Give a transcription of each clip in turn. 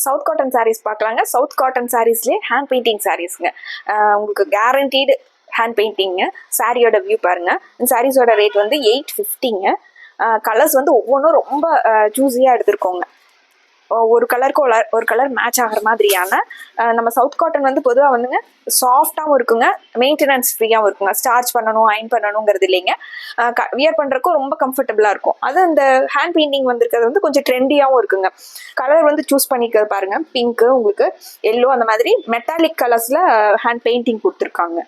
South cotton sarees பார்க்கலாங்க. South cotton சாரீஸ்லேயே hand painting சாரீஸ்ங்க. உங்களுக்கு கேரண்டீடு ஹேண்ட் பெயிண்டிங்க. சாரியோட வியூ பாருங்க. இந்த சாரீஸோட ரேட் வந்து 850ங்க. கலர்ஸ் வந்து ஒவ்வொன்றும் ரொம்ப சூஸியாக எடுத்துருக்கோங்க. ஒரு கலருக்கு ஒரு கலர் மேட்ச் ஆகிற மாதிரியான நம்ம சவுத் காட்டன் வந்து பொதுவாக வந்துங்க சாஃப்டாகவும் இருக்குங்க, மெயின்டெனன்ஸ் ஃப்ரீயாகவும் இருக்குங்க. ஸ்டார்ச் பண்ணணும், அயன் பண்ணணுங்கிறது இல்லைங்க. வியர் பண்ணுறக்கும் ரொம்ப கம்ஃபர்டபுளாக இருக்கும். அது இந்த ஹேண்ட் பெயிண்டிங் வந்துருக்கிறது வந்து கொஞ்சம் ட்ரெண்டியாகவும் இருக்குங்க. கலர் வந்து சூஸ் பண்ணிக்கிறது பாருங்கள். பிங்க்கு, உங்களுக்கு எல்லோ, அந்த மாதிரி மெட்டாலிக் கலர்ஸில் ஹேண்ட் பெயிண்டிங் கொடுத்துருக்காங்க.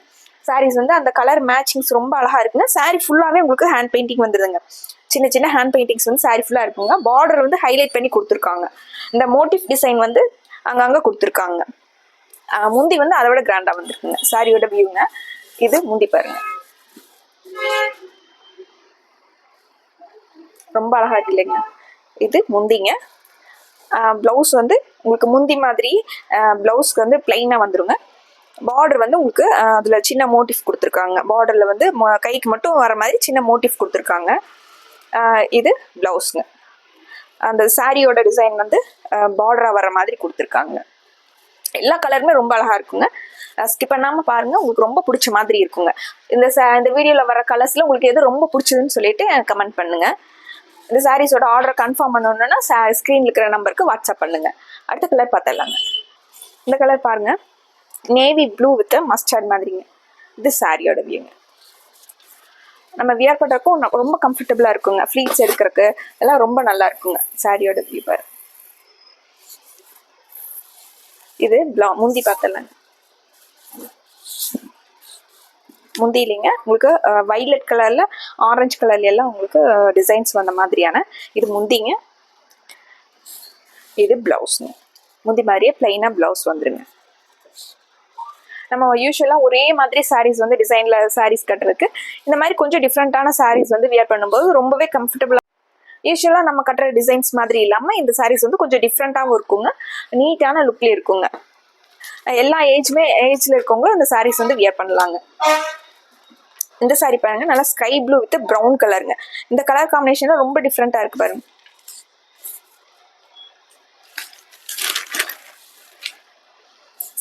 சாரீஸ் வந்து அந்த கலர் மேட்சிங்ஸ் ரொம்ப அழகாக இருக்குங்க. சாரீ ஃபுல்லாகவே உங்களுக்கு ஹேண்ட் பெயிண்டிங் வந்துடுதுங்க. சின்ன சின்ன ஹேண்ட் பெயிண்டிங்ஸ் வந்து சாரீ ஃபுல்லாக இருக்குங்க. பார்டர் வந்து ஹைலைட் பண்ணி கொடுத்துருக்காங்க. இந்த மோட்டிவ் டிசைன் வந்து அங்கங்கே கொடுத்துருக்காங்க. முந்தி வந்து அதை விட கிராண்டாக வந்துருக்குங்க. சாரியோட வியூங்க. இது முந்தி பாருங்க, ரொம்ப அழகா இருக்கு இல்லைங்க. இது முந்திங்க. ப்ளவுஸ் வந்து உங்களுக்கு முந்தி மாதிரி ப்ளவுஸ்க்கு வந்து பிளைனாக வந்துருங்க. பார்டர் வந்து உங்களுக்கு அதில் சின்ன மோட்டிவ் கொடுத்துருக்காங்க. பார்டரில் வந்து கைக்கு மட்டும் வர மாதிரி சின்ன மோட்டிவ் கொடுத்துருக்காங்க. இது ப்ளவுஸுங்க. அந்த சாரியோட டிசைன் வந்து பார்டராக வர மாதிரி கொடுத்துருக்காங்க. எல்லா கலருமே ரொம்ப அழகாக இருக்குங்க. ஸ்கிப் பண்ணாமல் பாருங்கள், உங்களுக்கு ரொம்ப பிடிச்ச மாதிரி இருக்குங்க. இந்த வீடியோவில் வர கலர்ஸில் உங்களுக்கு எது ரொம்ப பிடிச்சதுன்னு சொல்லிட்டு கமெண்ட் பண்ணுங்கள். இந்த சாரீஸோட ஆர்டரை கன்ஃபார்ம் பண்ணணுன்னா ஸ்க்ரீனில் இருக்கிற நம்பருக்கு வாட்ஸ்அப் பண்ணுங்கள். அடுத்த கலர் பார்த்துடலாங்க. இந்த கலர் பாருங்கள், நேவி ப்ளூ வித் மஸ்டர்ட் மாதிரிங்க. இது சாரியோட வியூங்க. நம்ம வியர் பண்ணுறக்கும் ரொம்ப கம்ஃபர்டபுளாக இருக்குங்க. ஃப்ளீட்ஸ் எடுக்கிறதுக்கு எல்லாம் ரொம்ப நல்லா இருக்குங்க. சாரியோட வியூ பாரு. இது முந்தி பார்த்துடலாங்க. முந்தி இல்லைங்க, உங்களுக்கு வைலட் கலரில் ஆரஞ்சு கலர்ல எல்லாம் உங்களுக்கு டிசைன்ஸ் வந்த மாதிரியான இது முந்திங்க. இது ப்ளவுஸுங்க. முந்தி மாதிரியே பிளைனாக ப்ளவுஸ் வந்துருங்க. நம்ம யூஸ்வலாக ஒரே மாதிரி சாரீஸ் வந்து டிசைனில் சாரீஸ் கட்டுறதுக்கு இந்த மாதிரி கொஞ்சம் டிஃப்ரெண்ட்டான சாரீஸ் வந்து வியர் பண்ணும்போது ரொம்பவே கம்ஃபர்டபுளாக, யூஸ்வலாக நம்ம கட்டுற டிசைன்ஸ் மாதிரி இல்லாமல் இந்த சாரீஸ் வந்து கொஞ்சம் டிஃப்ரெண்ட்டாகவும் இருக்குங்க. நீட்டான லுக்லேயும் இருக்குங்க. எல்லா ஏஜில் இருக்கவங்க இந்த சாரீஸ் வந்து வியர் பண்ணலாங்க. இந்த சாரீ பாருங்க, நல்லா ஸ்கை ப்ளூ வித் ப்ரௌன் கலருங்க. இந்த கலர் காம்பினேஷன் ரொம்ப டிஃப்ரெண்ட்டாக இருக்கு பாருங்க.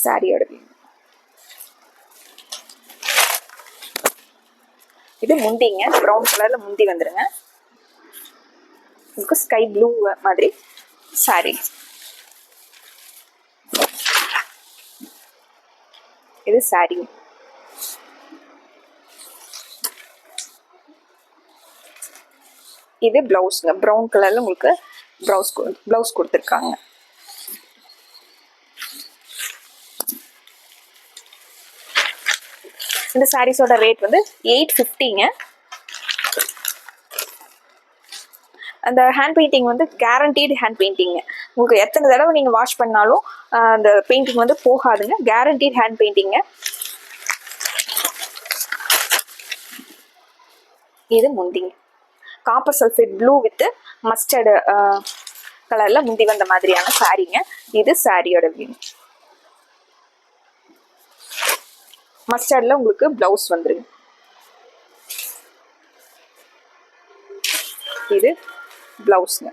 சாரியோட இது முந்திங்க. ப்ரௌன் கலர்ல முந்தி வந்துருங்க. உங்களுக்கு ஸ்கை ப்ளூ மாதிரி சாரி. இது சாரி. இது பிளவுஸ்ங்க. ப்ரௌன் கலர்ல உங்களுக்கு பிளவுஸ் கொடுத்துருக்காங்க. இந்த சாரீஸோட ரேட் வந்து 850ங்க. அந்த ஹேண்ட் பெயிண்டிங் வந்து கேரண்டீடு ஹேண்ட் பெயிண்டிங்க. உங்களுக்கு எத்தனை தடவை நீங்கள் வாஷ் பண்ணாலும் அந்த பெயிண்டிங் வந்து போகாதுங்க. கேரண்டீட் ஹேண்ட் பெயிண்டிங்க. இது முந்திங்க. Copper sulphate blue with mustard கலரில் முந்தி வந்த மாதிரியான சாரீங்க. இது சாரியோட வியூ. மஸ்டர்டில் உங்களுக்கு ப்ளவுஸ் வந்துருங்க. இது ப்ளவுஸ்ங்க.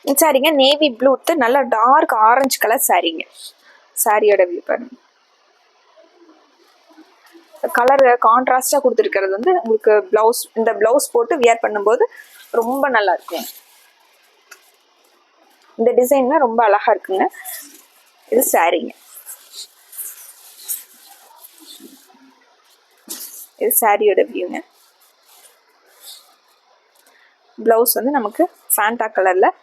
இந்த சாரீங்க நேவி ப்ளூ வித் நல்ல டார்க் ஆரஞ்சு கலர் சாரீங்க. சாரியோட வியூ பாருங்க. கலர் கான்ட்ராஸ்டாக கொடுத்துருக்கிறது வந்து உங்களுக்கு ப்ளவுஸ். இந்த ப்ளவுஸ் போட்டு வியர் பண்ணும்போது ரொம்ப நல்லா இருக்குங்க. இந்த டிசைன்லாம் ரொம்ப அழகா இருக்குங்க. இது சாரீங்க. இது சாரியோட வியூங்க. ப்ளவுஸ் வந்து நமக்கு ஃபேண்டா கலரில்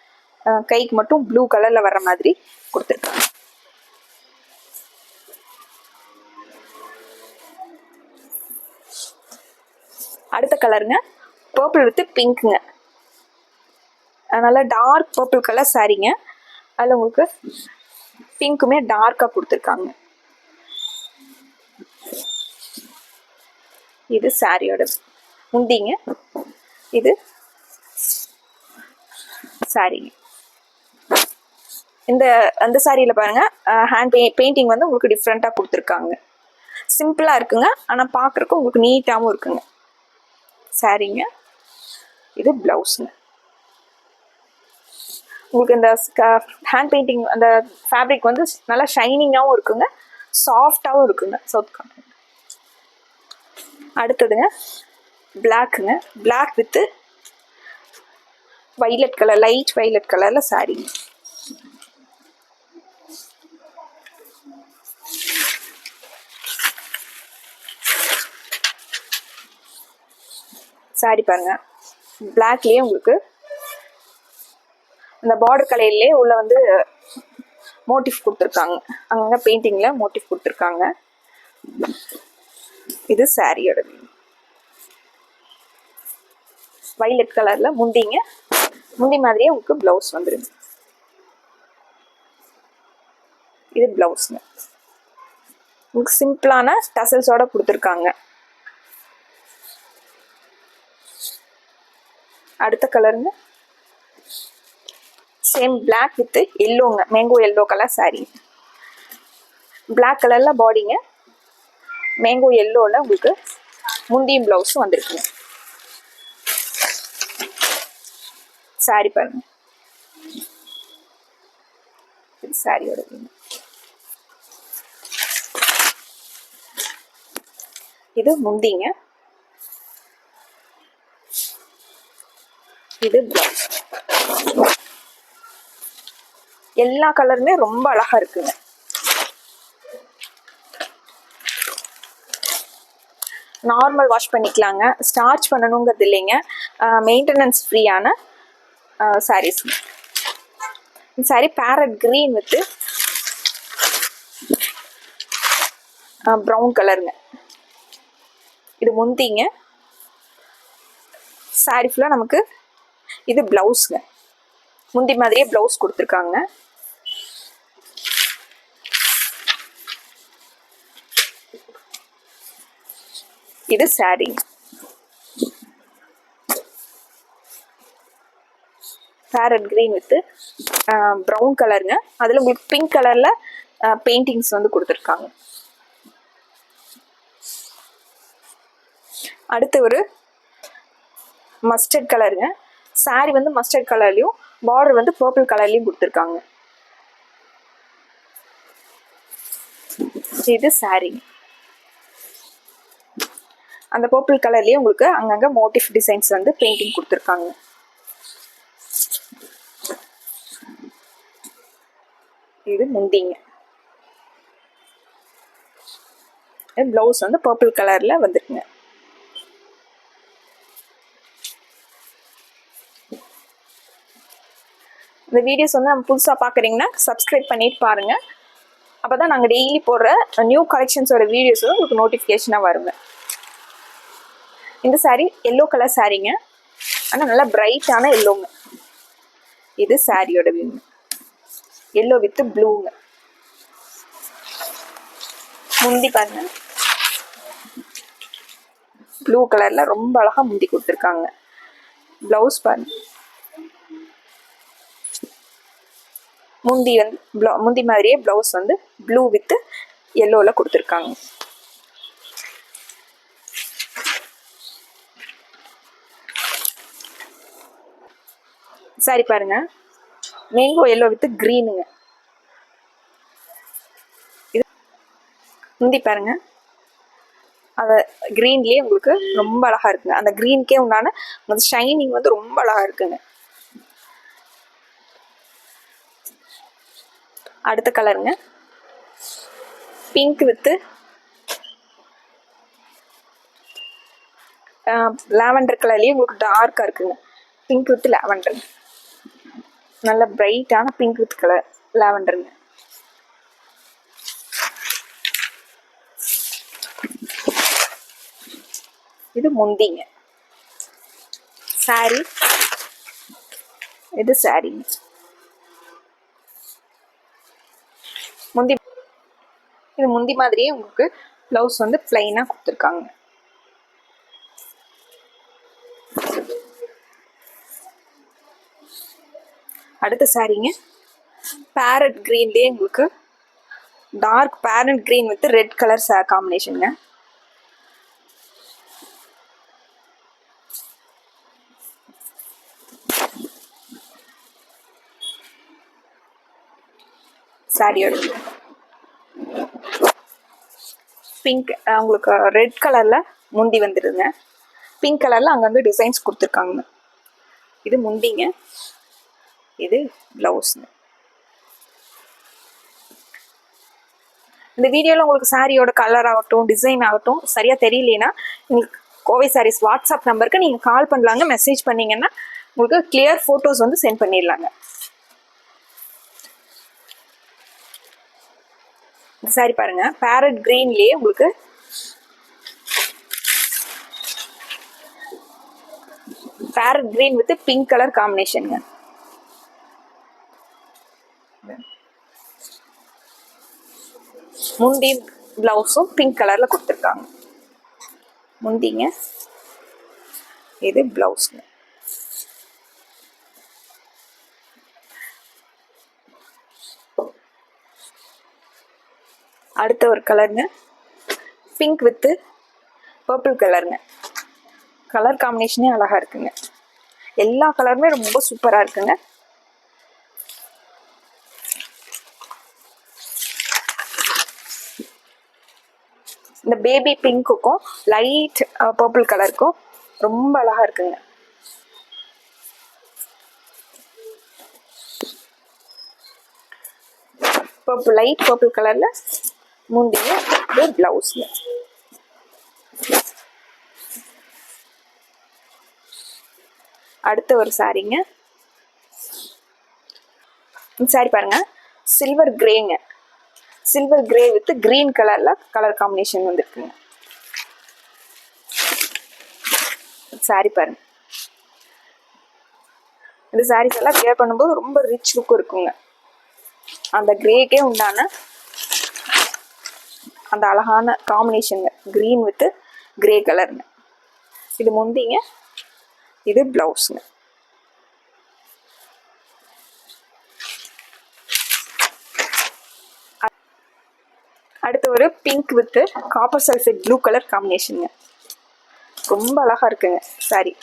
கைக்கு மட்டும் ப்ளூ கலரில் வர்ற மாதிரி கொடுத்துருக்காங்க. அடுத்த கலருங்க பர்பிள் வித் பிங்க்குங்க. நல்லா டார்க் பர்பிள் கலர் சாரீங்க. அதில் உங்களுக்கு பிங்க்குமே டார்க்காக கொடுத்துருக்காங்க. இது சாரியோட முந்திங்க. இது சாரீங்க. அந்த சாரியில் பாருங்க, ஹேண்ட் பெயிண்டிங் வந்து உங்களுக்கு டிஃப்ரெண்ட்டாக கொடுத்துருக்காங்க. சிம்பிளாக இருக்குங்க, ஆனால் பார்க்குறக்கு உங்களுக்கு நீட்டாகவும் இருக்குங்க. சாரீங்க. இது ப்ளவுஸுங்க. உங்களுக்கு இந்த ஹேண்ட் பெயிண்டிங் அந்த ஃபேப்ரிக் வந்து நல்லா ஷைனிங்காகவும் இருக்குங்க, சாஃப்டாகவும் இருக்குங்க சவுத் காட்டன். அடுத்ததுங்க பிளாக்குங்க, black with violet colour, light violet கலரில் சாரீ. சாரி பாருங்க, பிளாக்லேயே உங்களுக்கு இந்த பார்டர் கலர்லேயே உள்ள வந்து மோட்டிவ் கொடுத்துருக்காங்க, அங்கங்கே பெயிண்டிங்கில் மோட்டிவ் கொடுத்துருக்காங்க. இது சாரியோட வைலட் கலரில் முந்திங்க, முந்தி மாதிரியே உங்களுக்கு ப்ளவுஸ் வந்துடுங்க. இது ப்ளவுஸுங்க, உங்களுக்கு சிம்பிளான டசல்ஸோட கொடுத்துருக்காங்க. அடுத்த கலருங்க சேம் பிளாக் வித் எல்லோங்க, mango yellow colour saree. Black கலரில் பாடிங்க, மேங்கோ எல்லோவில் உங்களுக்கு முந்தியும் ப்ளவுஸும் வந்திருக்குங்க. சாரி பாருங்க, இது சாரியோட இது முந்திங்க, இது பிளவுஸ். எல்லா கலருமே ரொம்ப அழகா இருக்குங்க. நார்மல் வாஷ் பண்ணிக்கலாங்க, ஸ்டார்ச் பண்ணணுங்கிறது இல்லைங்க, மெயின்டெனன்ஸ் ஃப்ரீயான சாரீஸ். இந்த sari farad green with brown கலருங்க. இது முந்திங்க, சாரீ ஃபுல்லாக நமக்கு இது ப்ளவுஸுங்க, முந்தி மாதிரியே ப்ளவுஸ் கொடுத்துருக்காங்க. இது sari, farad green with brown கலருங்க, அதில் உங்களுக்கு பிங்க் கலரில் பெயிண்டிங்ஸ் வந்து கொடுத்துருக்காங்க. அடுத்து ஒரு மஸ்டர்ட் கலருங்க, சாரீ வந்து மஸ்டர்ட் கலர்லையும் பார்டர் வந்து பர்பிள் கலர்லையும் கொடுத்துருக்காங்க. இது சாரீ, அந்த பர்பிள் கலர்லேயே உங்களுக்கு அங்கங்கே மோட்டிவ் டிசைன்ஸ் வந்து பெயிண்டிங் கொடுத்துருக்காங்க. இது முந்திங்க, ப்ளவுஸ் வந்து பர்பிள் கலரில் வந்துருக்குங்க. இந்த வீடியோஸ் வந்து நம்ம புதுசாக பார்க்குறீங்கன்னா சப்ஸ்கிரைப் பண்ணிட்டு பாருங்கள், அப்போ தான் நாங்கள் டெய்லி போடுற நியூ கலெக்ஷன்ஸோட வீடியோஸ் வந்து உங்களுக்கு நோட்டிஃபிகேஷனாக வருங்க. இந்த சாரீ எல்லோ கலர் சாரீங்க, ஆனால் நல்லா பிரைட்டான எல்லோங்க. இது சாரியோட வியூங்க, எல்லோ வித் ப்ளூங்க. முந்தி பாருங்க, ப்ளூ கலரில் ரொம்ப அழகாக முந்தி கொடுத்துருக்காங்க. ப்ளவுஸ் பாருங்க, முந்தி வந்து முந்தி மாதிரியே ப்ளவுஸ் வந்து ப்ளூ வித் எல்லோவில் கொடுத்துருக்காங்க. சாரி பாருங்க, மேங்கோ எல்லோ வித் க்ரீனுங்க. இது முந்தி பாருங்க, அந்த க்ரீன்லேயே உங்களுக்கு ரொம்ப அழகாக இருக்குங்க, அந்த க்ரீனுக்கே உண்டான அந்த ஷைனிங் வந்து ரொம்ப அழகாக இருக்குங்க. அடுத்த கலருங்க பிங்க் வித்து லாவெண்டர் கலர்லேயே உங்களுக்கு டார்க்காக இருக்குங்க. பிங்க் வித் லாவெண்டர், நல்ல பிரைட்டான பிங்க் வித் கலர் லாவெண்டருங்க. இது முந்திங்க சாரி, இது சாரிங்க. முந்தி இது முந்தி மாதிரியே உங்களுக்கு ப்ளவுஸ் வந்து பிளைனாக கொடுத்துருக்காங்க. அடுத்த சாரீங்க பேரட் கிரீன்லேயே உங்களுக்கு dark parrot green with red colour காம்பினேஷனுங்க. சாரியோட பிங்க் உங்களுக்கு ரெட் கலரில் முந்தி வந்துடுங்க. பிங்க் கலரில் அங்கங்கே டிசைன்ஸ் கொடுத்துருக்காங்க. இது முந்திங்க, இது ப்ளவுஸுங்க. இந்த வீடியோவில் உங்களுக்கு சாரியோட கலர் ஆகட்டும் டிசைன் ஆகட்டும் சரியாக தெரியலனா உங்களுக்கு கோவை சாரீஸ் வாட்ஸ்அப் நம்பருக்கு நீங்கள் கால் பண்ணலாங்க. மெசேஜ் பண்ணிங்கன்னா உங்களுக்கு கிளியர் ஃபோட்டோஸ் வந்து சென்ட் பண்ணிடலாங்க. இந்த சாரி பாருங்க, பேரட் கிரீன்லேயே உங்களுக்கு parrot green with pink colour காம்பினேஷனுங்க. முந்தி பிளவுஸும் பிங்க் கலர்ல கொடுத்துருக்காங்க. முந்திங்க, இது பிளவுஸ்ங்க. அடுத்த ஒரு கலருங்க, பிங்க் வித்து பர்பிள் கலருங்க. கலர் காம்பினேஷனே அழகா இருக்குங்க. எல்லா கலருமே ரொம்ப சூப்பரா இருக்குங்க. இந்த பேபி பிங்க்குக்கும் லைட் பர்பிள் கலருக்கும் ரொம்ப அழகா இருக்குங்க. பர்பிள் லைட் பர்பிள் கலர்ல முந்திய பிளவுஸ்ல. அடுத்த ஒரு சாரிங்க, இந்த சாரி பாருங்க, சில்வர் கிரேங்க. சில்வர் கிரே வித் கிரீன் கலர்ல கலர் காம்பினேஷன் வந்துருக்குங்க. சாரி பாருங்க, இந்த சாரீஸ் எல்லாம் வேர் பண்ணும்போது ரொம்ப ரிச் லுக் இருக்குங்க. அந்த கிரேக்கே உண்டான அந்த அழகான காம்பினேஷன், கிரீன் வித் கிரே கலருங்க. இது முந்திங்க, இது பிளவுஸ்ங்க. அடுத்து ஒரு pink with copper sulphate blue colour காம்பினேஷனுங்க. ரொம்ப அழகா இருக்குங்க சாரி.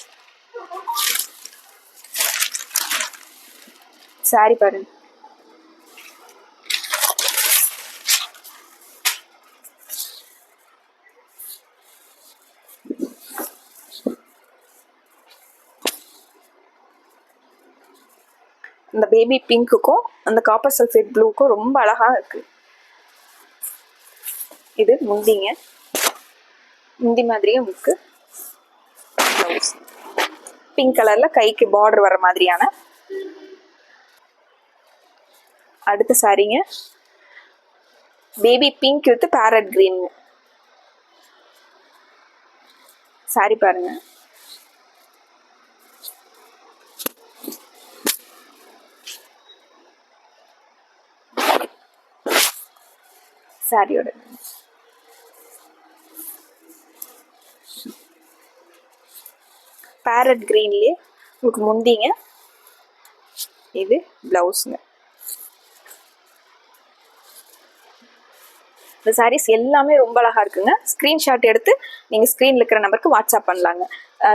சாரி பாருங்க, இந்த பேபி பிங்க்குக்கும் அந்த காப்பர் சல்ஃபேட் ப்ளூக்கும் ரொம்ப அழகா இருக்கு. இது முந்திங்க, முந்தி மாதிரியே உங்களுக்கு பிளவுஸ் பிங்க் கலர்ல கைக்கு பார்டர் வர மாதிரியான. அடுத்த சாரிங்க, baby pink with farad green. Sorry பாருங்க, சாரியோட பேரட் கிரீன்லயே உங்களுக்கு முந்திங்க, இது பிளவுஸ்ங்க. இந்த சாரீஸ் எல்லாமே ரொம்ப அழகா இருக்குங்க. ஸ்கிரீன்ஷாட் எடுத்து நீங்க ஸ்கிரீன்ல இருக்கிற நம்பருக்கு வாட்ஸ்அப் பண்ணலாங்க.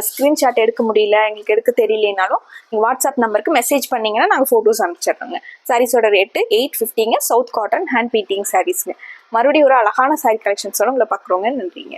ஸ்கிரீன்ஷாட் எடுக்க முடியல, எங்களுக்கு எடுக்க தெரியலனாலும் நீங்க வாட்ஸ்அப் நம்பருக்கு மெசேஜ் பண்ணீங்கன்னா நாங்கள் ஃபோட்டோஸ் அனுப்பிச்சிடுறோங்க. சாரீஸோட ரேட்டு 850ங்க. சவுத் காட்டன் ஹேண்ட் பெயிண்டிங் சாரீஸ்ங்க. மறுபடியும் ஒரு அழகான சாரீ கலெக்ஷன்ஸோட உங்களை பார்க்குறோங்க. நன்றிங்க.